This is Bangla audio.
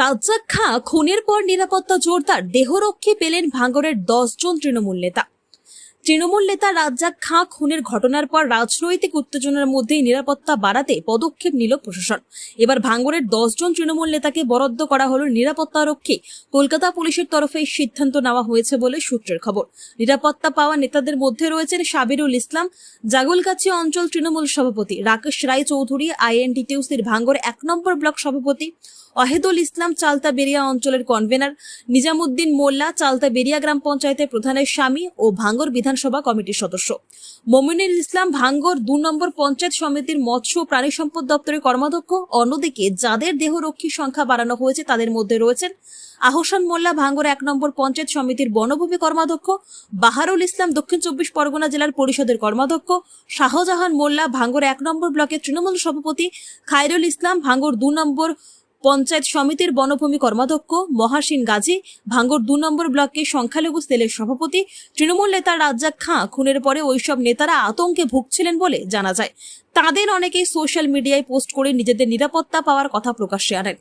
রাজ্জাক খাঁ খুনের পর নিরাপত্তা জোরদার, দেহরক্ষী পেলেন ভাঙড়ের 10 জন তৃণমূল নেতা। তৃণমূল নেতা রাজ্জাক খাঁ খুনের ঘটনার পর রাজনৈতিক উত্তেজনার মধ্যেই নিরাপত্তা বাড়াতে পদক্ষেপ নিল প্রশাসন। এবার ভাঙড়ের 10 জন তৃণমূল নেতাকে বরাদ্দ করা হলো নিরাপত্তারক্ষী। কলকাতা পুলিশের তরফে এই সিদ্ধান্ত নেওয়া হয়েছে বলে সূত্রের খবর। নিরাপত্তা পাওয়া নেতাদের মধ্যে রয়েছেন সাবিরুল ইসলাম, জাগুলগাছি অঞ্চল তৃণমূল সভাপতি, রাকেশ রায় চৌধুরী আইএনটিটিউসির ভাঙড় 1 নম্বর ব্লক সভাপতি, অহেদুল ইসলাম চালতা বেরিয়া অঞ্চলের কনভেনার, নিজামুদ্দিন মোল্লা চালতা বেরিয়া গ্রাম পঞ্চায়েতের প্রধানের স্বামী ও ভাঙড় বিধানসভা কমিটির সদস্য, মমিনুল ইসলাম ভাঙড় 2 নম্বর পঞ্চায়েত সমিতির মৎস্য ও প্রাণী সম্পদ দপ্তরের কর্মাধ্যক্ষ। অন্যদিকে যাদের দেহরক্ষীর সংখ্যা বাড়ানো হয়েছে তাদের মধ্যে রয়েছেন আহসান মোল্লা ভাঙড় 1 নম্বর পঞ্চায়েত সমিতির বনভূমি কর্মাধ্যক্ষ, বাহারুল ইসলাম দক্ষিণ 24 পরগনা জেলার পরিষদের কর্মাধ্যক্ষ, শাহজাহান মোল্লা ভাঙড় 1 নম্বর ব্লকের তৃণমূল সভাপতি, খায়রুল ইসলাম ভাঙড় 2 নম্বর পঞ্চায়েত সমিতির বনভূমি কর্মাধ্যক্ষ, মহাসিন গাজী ভাঙড় 2 নম্বর ব্লকের সংখ্যালঘু সেলের সভাপতি। তৃণমূল নেতা রাজ্জাক খাঁ খুনের পরে ওইসব নেতারা আতঙ্কে ভুগছিলেন বলে জানা যায়। তাদের অনেকেই সোশ্যাল মিডিয়ায় পোস্ট করে নিজেদের নিরাপত্তা পাওয়ার কথা প্রকাশ্যে আনেন।